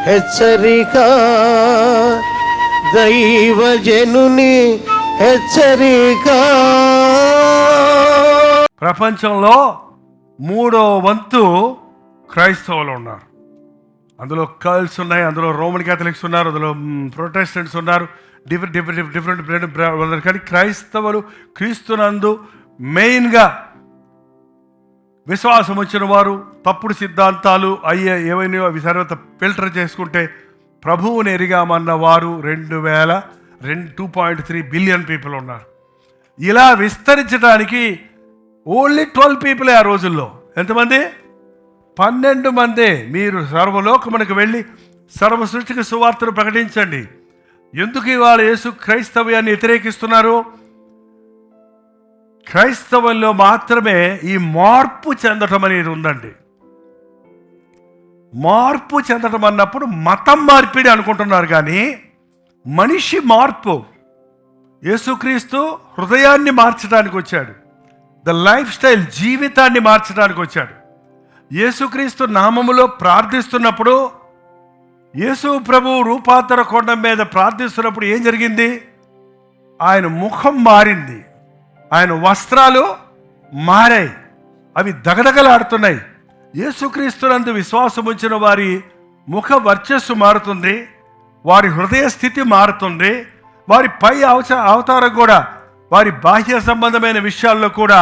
హెచ్చరిక, దైవజనుని హెచ్చరిక. ప్రపంచంలో 3వ వంతు క్రైస్తవులు ఉన్నారు. అందులో కర్ల్స్ ఉన్నాయి, అందులో రోమన్ క్యాథలిక్స్ ఉన్నారు, అందులో ప్రొటెస్టెంట్స్ ఉన్నారు, డిఫరెంట్. కానీ క్రైస్తవులు క్రీస్తునందు మెయిన్గా విశ్వాసం వచ్చిన వారు, తప్పుడు సిద్ధాంతాలు ఏవైనా అవి సర్వత ఫిల్టర్ చేసుకుంటే ప్రభువుని ఎరిగామన్న వారు 2.3 బిలియన్ పీపుల్ ఉన్నారు. ఇలా విస్తరించడానికి ఓన్లీ 12 పీపులే ఆ రోజుల్లో. ఎంతమంది? 12 మందే. మీరు సర్వలోకమునకు వెళ్ళి సర్వ సృష్టికి సువార్తను ప్రకటించండి. ఎందుకు ఇవాళ యేసు క్రైస్తవ్యాన్ని వ్యతిరేకిస్తున్నారు? క్రైస్తవంలో మాత్రమే ఈ మార్పు చెందటం అనేది ఉందండి. మార్పు చెందటం అన్నప్పుడు మతం మార్పిడి అనుకుంటున్నారు, కానీ మనిషి మార్పు. యేసుక్రీస్తు హృదయాన్ని మార్చడానికి వచ్చాడు, ద లైఫ్ స్టైల్ జీవితాన్ని మార్చడానికి వచ్చాడు. యేసుక్రీస్తు నామములో ప్రార్థిస్తున్నప్పుడు, యేసు ప్రభు రూపాంతర కొండ మీద ప్రార్థిస్తున్నప్పుడు ఏం జరిగింది? ఆయన ముఖం మారింది, ఆయన వస్త్రాలు మారాయి, అవి దగదగలాడుతున్నాయి. యేసుక్రీస్తునందు విశ్వాసం ఉంచిన వారి ముఖ వర్చస్సు మారుతుంది, వారి హృదయ స్థితి మారుతుంది, వారి పై అవతారం కూడా, వారి బాహ్య సంబంధమైన విషయాల్లో కూడా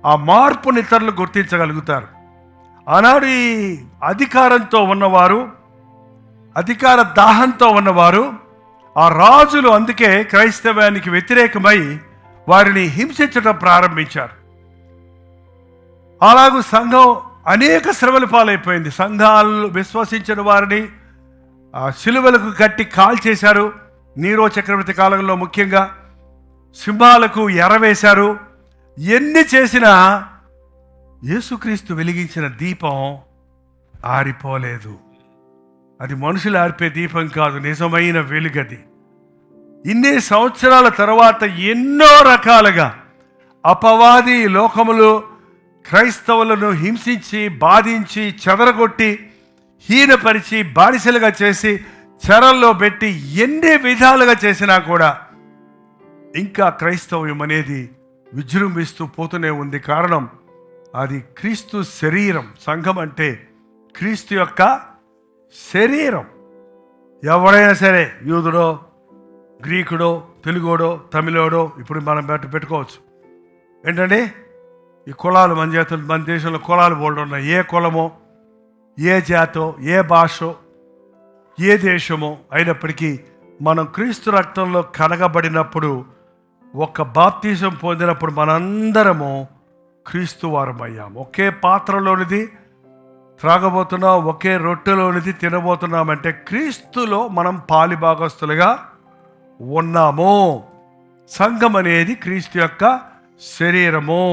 ఆ మార్పుని ఇతరులు గుర్తించగలుగుతారు. ఆనాడు ఈ అధికారంతో ఉన్నవారు, అధికార దాహంతో ఉన్నవారు, ఆ రాజులు అందుకే క్రైస్తవానికి వ్యతిరేకమై వారిని హింసించడం ప్రారంభించారు. అలాగూ సంఘం అనేక శ్రమల పాలైపోయింది. సంఘాలు విశ్వసించిన వారిని శిలువలకు కట్టి కాల్చేశారు. నీరో చక్రవర్తి కాలంలో ముఖ్యంగా సింహాలకు ఎరవేశారు. ఎన్ని చేసినా యేసుక్రీస్తు వెలిగించిన దీపం ఆరిపోలేదు. అది మనుషులు ఆర్పే దీపం కాదు, నిజమైన వెలుగది. ఇన్ని సంవత్సరాల తర్వాత ఎన్నో రకాలుగా అపవాది లోకములు క్రైస్తవులను హింసించి, బాధించి, చెదరగొట్టి, హీనపరిచి, బానిసలుగా చేసి, చెరల్లో పెట్టి ఎన్ని విధాలుగా చేసినా కూడా ఇంకా క్రైస్తవ్యం అనేది విజృంభిస్తూ పోతూనే ఉంది. కారణం అది క్రీస్తు శరీరం. సంఘం అంటే క్రీస్తు యొక్క శరీరం. ఎవరైనా సరే, యూదుడో, గ్రీకుడో, తెలుగోడో, తమిళోడో, ఇప్పుడు మనం పెట్టుకోవచ్చు. ఏంటండి ఈ కులాలు మన దేశంలో కులాలు బోల్డ్ ఉన్నాయి. ఏ కులమో, ఏ జాతో, ఏ భాషో, ఏ దేశమో అయినప్పటికీ మనం క్రీస్తు రక్తంలో కడగబడినప్పుడు, ఒక బాప్తిజం పొందినప్పుడు మనందరము క్రీస్తు వారం అయ్యాము. ఒకే పాత్రలోనిది త్రాగబోతున్నాం, ఒకే రొట్టెలోనిది తినబోతున్నామంటే క్రీస్తులో మనం పాలిభాగస్తులుగా ఉన్నాము. సంఘం అనేది క్రీస్తు యొక్క శరీరము.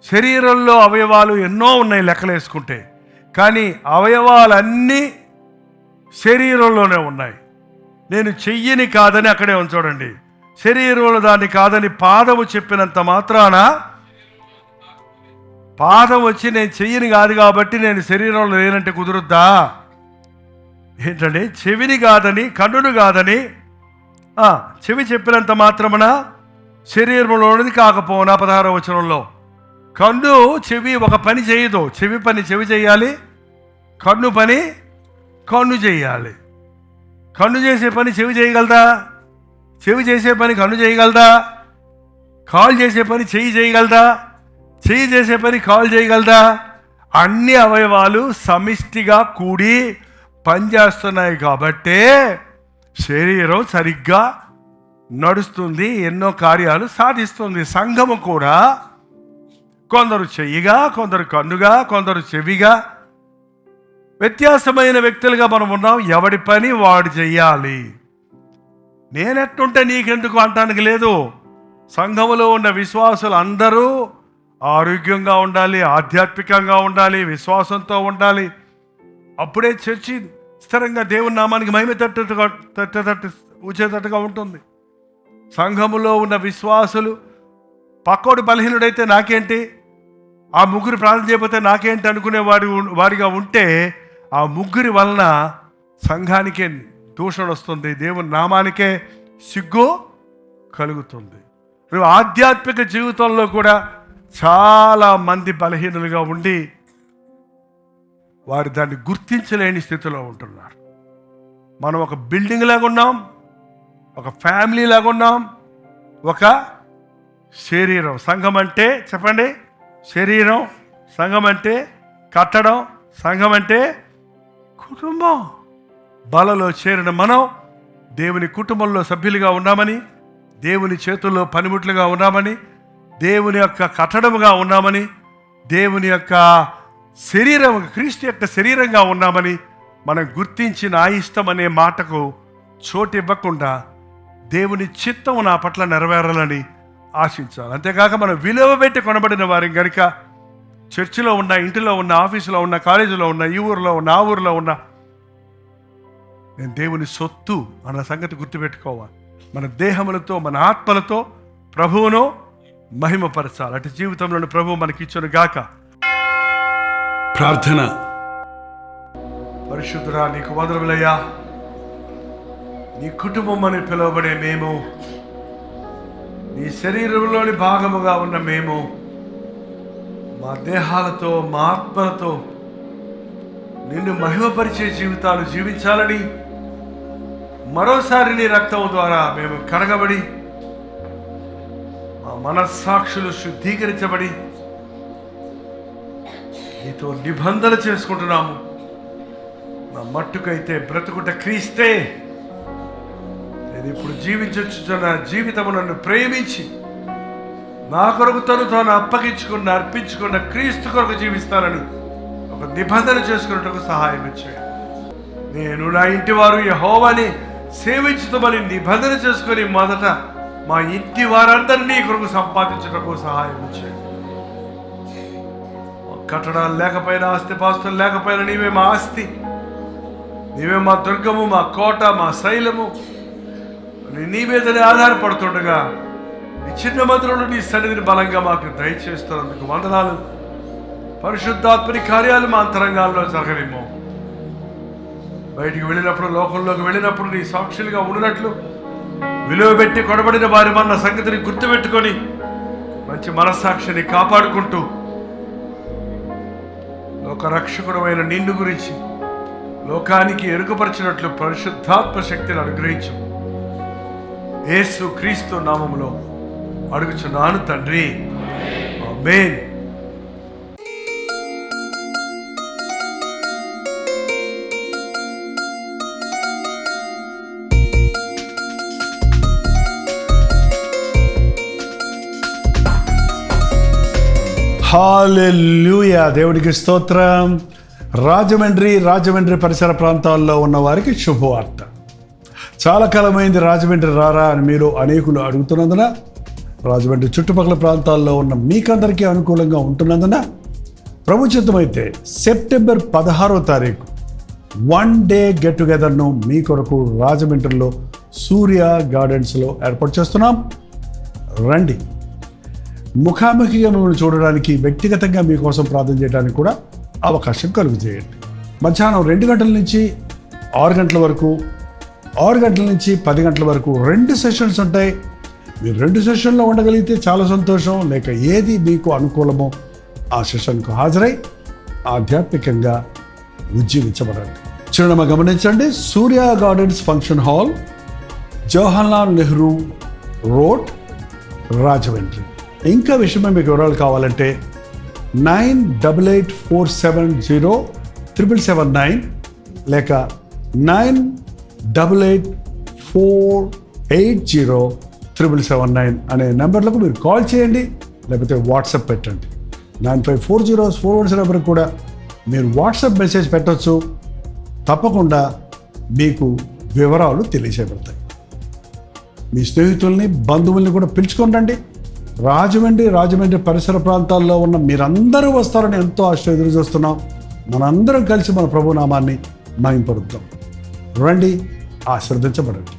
శరీరంలో అవయవాలు ఎన్నో ఉన్నాయి లెక్కలేసుకుంటే, కానీ అవయవాలన్నీ శరీరంలోనే ఉన్నాయి. నేను చెయ్యని కాదని అక్కడే చూడండి. శరీరంలో దాన్ని కాదని పాదము చెప్పినంత మాత్రాన, పాదం వచ్చి నేను చెయ్యని కాదు కాబట్టి నేను శరీరంలో లేనంటే కుదురుద్దా? ఏంటంటే చెవిని కాదని, కన్నును కాదని, చెవి చెప్పినంత మాత్రమున శరీరంలోనిది కాకపోనా? 16వ వచనంలో కన్ను చెవి ఒక పని చేయదు. చెవి పని చెవి చేయాలి, కన్ను పని కన్ను చేయాలి. కన్ను చేసే పని చెవి చేయగలదా? చెవి చేసే పని కన్ను చేయగలదా? కాలు చేసే పని చెయ్యి చేయగలదా? చెయ్యి చేసే పని కాలు చేయగలదా? అన్ని అవయవాలు సమిష్టిగా కూడి పనిచేస్తున్నాయి కాబట్టే శరీరం సరిగ్గా నడుస్తుంది, ఎన్నో కార్యాలు సాధిస్తుంది. సంఘము కూడా కొందరు చెయ్యిగా, కొందరు కన్నుగా, కొందరు చెవిగా, వ్యత్యాసమైన వ్యక్తులుగా మనం ఉన్నాం. ఎవడి పని వాడు చెయ్యాలి. నేనెట్టుంటే నీకెందుకు అంటానికి లేదు. సంఘములో ఉన్న విశ్వాసులు అందరూ ఆరోగ్యంగా ఉండాలి, ఆధ్యాత్మికంగా ఉండాలి, విశ్వాసంతో ఉండాలి. అప్పుడే చర్చి స్థిరంగా దేవుని నామానికి మహిమ వచ్చేటట్టుగా ఉంటుంది. సంఘములో ఉన్న విశ్వాసులు పక్కోడు బలహీనుడైతే నాకేంటి, ఆ ముగ్గురు ప్రార్థన చేయకపోతే నాకేంటి అనుకునే వారిగా ఉంటే ఆ ముగ్గురి వలన సంఘానికే దూషణ వస్తుంది, దేవుని నామానికే సిగ్గు కలుగుతుంది. ఆధ్యాత్మిక జీవితంలో కూడా చాలా మంది బలహీనులుగా ఉండి వారు దాన్ని గుర్తించలేని స్థితిలో ఉంటున్నారు. మనం ఒక బిల్డింగ్ లాగా ఉన్నాం, ఒక ఫ్యామిలీ లాగా ఉన్నాం, ఒక శరీరం. సంఘం అంటే చెప్పండి, శరీరం. సంఘం అంటే కట్టడం. సంఘం అంటే కుటుంబం. బలలో చేరిన మనం దేవుని కుటుంబంలో సభ్యులుగా ఉన్నామని, దేవుని చేతుల్లో పనిముట్లుగా ఉన్నామని, దేవుని యొక్క కట్టడముగా ఉన్నామని, దేవుని యొక్క శరీరం, క్రీస్తు యొక్క శరీరంగా ఉన్నామని మనం గుర్తించి నా ఇష్టం అనే మాటకు చోటు ఇవ్వకుండా దేవుని చిత్తం నా పట్ల నెరవేరాలని ఆశించాలి. అంతేకాక మనం విలువ పెట్టి కొనబడిన వారి కనుక చర్చిలో ఉన్న, ఇంటిలో ఉన్న, ఆఫీసులో ఉన్న, కాలేజీలో ఉన్న, ఈ ఊరిలో ఉన్న, ఆ ఊరిలో ఉన్న, నేను దేవుని సొత్తు అన్న సంగతి గుర్తుపెట్టుకోవాలి. మన దేహములతో, మన ఆత్మలతో ప్రభువును మహిమపరచాలి. అటు జీవితంలో ప్రభువు మనకిచ్చును గాక. ప్రార్థన. పరిశుద్ధుడా, నీకు వందనములయ్యా. నీ కుటుంబం అని పిలువబడే మేము, నీ శరీరంలోని భాగముగా ఉన్న మేము, మా దేహాలతో, మా ఆత్మలతో నిన్ను మహిమపరిచే జీవితాలు జీవించాలని మరోసారి నీ రక్తం ద్వారా మేము కడగబడి, మా మనస్సాక్షులు శుద్ధీకరించబడి నీతో నిబంధన చేసుకుంటున్నాము. నా మట్టుకైతే బ్రతుకుట క్రీస్తే. నేను ఇప్పుడు జీవించుచున్న జీవితము నన్ను ప్రేమించి నా కొరకు తాను అప్పగించుకున్న, అర్పించుకున్న క్రీస్తు కొరకు జీవిస్తానని ఒక నిబంధన చేసుకున్నట్టుకు సహాయం ఇచ్చాడు. నేను నా ఇంటి వారు యెహోవాని సేవించుతామని నిబంధన చేసుకొని మొదట మా ఇంటి వారందరినీ కొరకు సంపాదించటకు సహాయం ఇచ్చాడు. కట్టడాలు లేకపోయినా, ఆస్తిపాస్తులు లేకపోయినా నీవే మా ఆస్తి, నీవే మా దుర్గము, మా కోట, మా శైలము. నీ మీదనే ఆధారపడుతుండగా నీ చిన్న మందిరంలో నీ సన్నిధిని బలంగా మాకు దయచేస్తున్నందుకు వందనాలు. పరిశుద్ధాత్మని కార్యాలు మా అంతరంగాల్లో జరగలేమో. బయటికి వెళ్ళినప్పుడు, లోకంలోకి వెళ్ళినప్పుడు నీ సాక్షులుగా ఉండినట్లు విలువ పెట్టి కొనబడిన వారి మన సంగతిని గుర్తుపెట్టుకొని మంచి మనస్సాక్షిని కాపాడుకుంటూ లోక రక్షకుడమైన నిన్ను గురించి లోకానికి ఎరుకపరిచినట్లు పరిశుద్ధాత్మ శక్తిని అనుగ్రహించు. యేసు క్రీస్తు నామములో అడుగుచున్నాను తండ్రి, ఆమేన్. హల్లెలూయా. దేవుడికి స్తోత్రం. రాజమండ్రి పరిసర ప్రాంతాల్లో ఉన్న వారికి శుభవార్త. చాలా కాలమైంది రాజమండ్రి రారా అని మీరు అనేకులు అడుగుతున్నందున, రాజమండ్రి చుట్టుపక్కల ప్రాంతాల్లో ఉన్న మీకందరికీ అనుకూలంగా ఉంటున్నందున ప్రభు చిత్తమైతే సెప్టెంబర్ 16వ తారీఖు 1 డే గెట్ టుగెదర్ను మీ కొరకు రాజమండ్రిలో సూర్య గార్డెన్స్లో ఏర్పాటు చేస్తున్నాం. రండి. ముఖాముఖిగా మిమ్మల్ని చూడడానికి, వ్యక్తిగతంగా మీకోసం ప్రార్థన చేయడానికి కూడా అవకాశం కలుగజేయండి. మధ్యాహ్నం 2 గంటల నుంచి 6 గంటల వరకు, 6 గంటల నుంచి 10 గంటల వరకు 2 సెషన్స్ ఉంటాయి. మీరు 2 సెషన్లో ఉండగలిగితే చాలా సంతోషం. లేక ఏది మీకు అనుకూలమో ఆ సెషన్కు హాజరై ఆధ్యాత్మికంగా ఉజ్జీవించబడండి. చిరునామా గమనించండి. Surya gardens function hall, Jawaharlal Nehru road, Rajahmundry. ఇంకా విషయమే మీకు వివరాలు కావాలంటే 9884707779 లేక 9884807779 అనే నెంబర్లకు మీరు కాల్ చేయండి, లేకపోతే వాట్సాప్ పెట్టండి. 954041 నెంబర్కి కూడా మీరు వాట్సాప్ మెసేజ్ పెట్టవచ్చు. తప్పకుండా మీకు వివరాలు తెలియజేయబడతాయి. మీ స్నేహితుల్ని, బంధువుల్ని కూడా పిలుచుకొని రండి. రాజమండ్రి పరిసర ప్రాంతాల్లో ఉన్న మీరందరూ వస్తారని ఎంతో ఆశతో ఎదురు చూస్తున్నాం. మనందరం కలిసి మన ప్రభునామాన్ని మహింపరుద్దాం. రండి, ఆశీర్వదించబడండి.